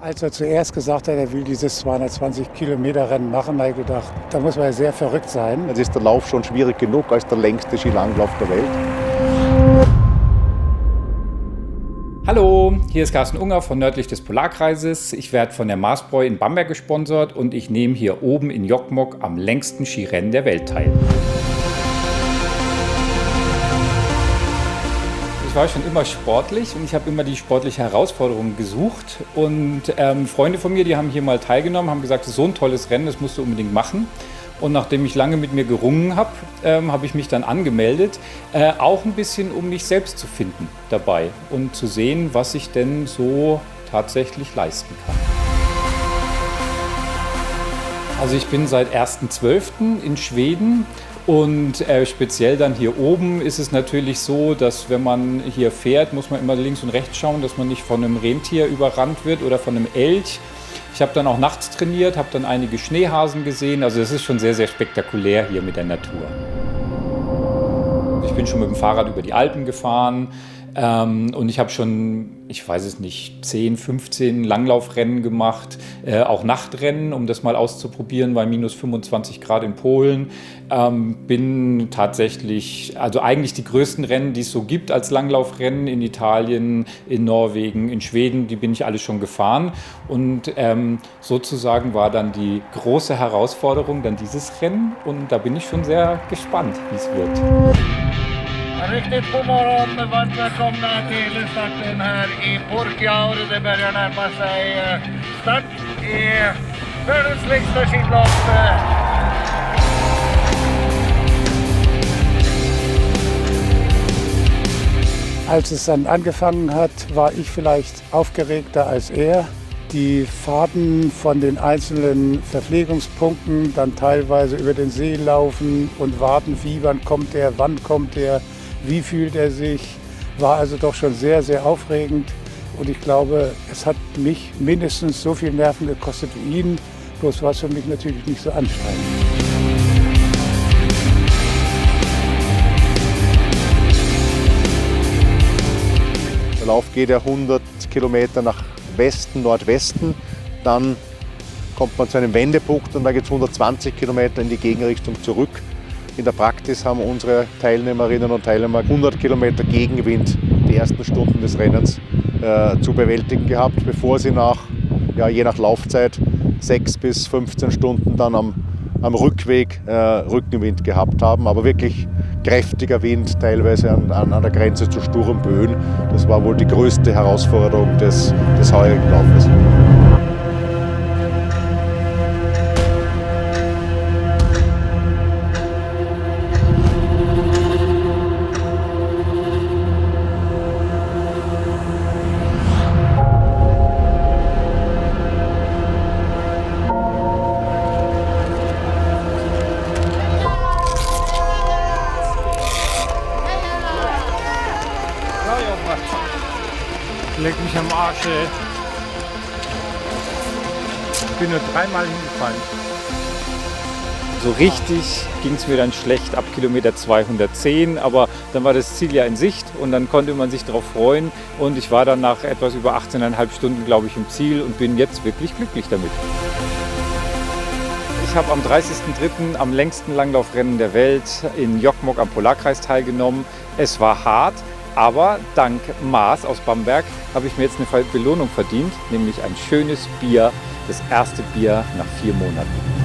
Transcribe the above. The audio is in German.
Als er zuerst gesagt hat, er will dieses 220 Kilometer Rennen machen, habe ich gedacht, da muss man ja sehr verrückt sein. Jetzt ist der Lauf schon schwierig genug als der längste Skilanglauf der Welt. Hallo, hier ist Carsten Unger von Nördlich des Polarkreises. Ich werde von der Marsbräu in Bamberg gesponsert und ich nehme hier oben in Jokkmokk am längsten Skirennen der Welt teil. Ich war schon immer sportlich und ich habe immer die sportliche Herausforderung gesucht. Und Freunde von mir, die haben hier mal teilgenommen, haben gesagt, das ist so ein tolles Rennen, das musst du unbedingt machen. Und nachdem ich lange mit mir gerungen habe, habe ich mich dann angemeldet, auch ein bisschen, um mich selbst zu finden dabei und zu sehen, was ich denn so tatsächlich leisten kann. Also ich bin seit 1.12. in Schweden. Und speziell dann hier oben ist es natürlich so, dass wenn man hier fährt, muss man immer links und rechts schauen, dass man nicht von einem Rentier überrannt wird oder von einem Elch. Ich habe dann auch nachts trainiert, habe dann einige Schneehasen gesehen. Also es ist schon sehr, sehr spektakulär hier mit der Natur. Ich bin schon mit dem Fahrrad über die Alpen gefahren. Und ich habe schon, ich weiß es nicht, 10, 15 Langlaufrennen gemacht, auch Nachtrennen, um das mal auszuprobieren, bei minus 25 Grad in Polen. Bin tatsächlich, also eigentlich die größten Rennen, die es so gibt als Langlaufrennen in Italien, in Norwegen, in Schweden, die bin ich alle schon gefahren. Und sozusagen war dann die große Herausforderung dann dieses Rennen und da bin ich schon sehr gespannt, wie es wird. Riktigt god morgon, varmt välkomna till starten här i Porkjaur. Det börjar närma sig start i världens längsta skidlopp. Als es dann angefangen hat, war ich vielleicht aufgeregter als er. Die Fahrten von den einzelnen Verpflegungspunkten, dann teilweise über den See laufen und warten, wann kommt der, wie fühlt er sich, war also doch schon sehr, sehr aufregend. Und ich glaube, es hat mich mindestens so viel Nerven gekostet wie ihn, bloß war es für mich natürlich nicht so anstrengend. Der Lauf geht ja 100 Kilometer nach Westen, Nordwesten. Dann kommt man zu einem Wendepunkt und da geht es 120 Kilometer in die Gegenrichtung zurück. In der Praxis haben unsere Teilnehmerinnen und Teilnehmer 100 Kilometer Gegenwind die ersten Stunden des Rennens zu bewältigen gehabt, bevor sie je nach Laufzeit 6 bis 15 Stunden dann am Rückweg Rückenwind gehabt haben. Aber wirklich kräftiger Wind, teilweise an der Grenze zu Sturmböen. Das war wohl die größte Herausforderung des heurigen Laufes. Leck mich am Arsch, ey. Ich bin nur 3-mal hingefallen. So richtig ging es mir dann schlecht ab Kilometer 210, aber dann war das Ziel ja in Sicht und dann konnte man sich darauf freuen und ich war dann nach etwas über 18,5 Stunden, glaube ich, im Ziel und bin jetzt wirklich glücklich damit. Ich habe am 30.03. am längsten Langlaufrennen der Welt in Jokkmokk am Polarkreis teilgenommen. Es war hart, aber dank Mars aus Bamberg habe ich mir jetzt eine Belohnung verdient, nämlich ein schönes Bier, das erste Bier nach 4 Monaten.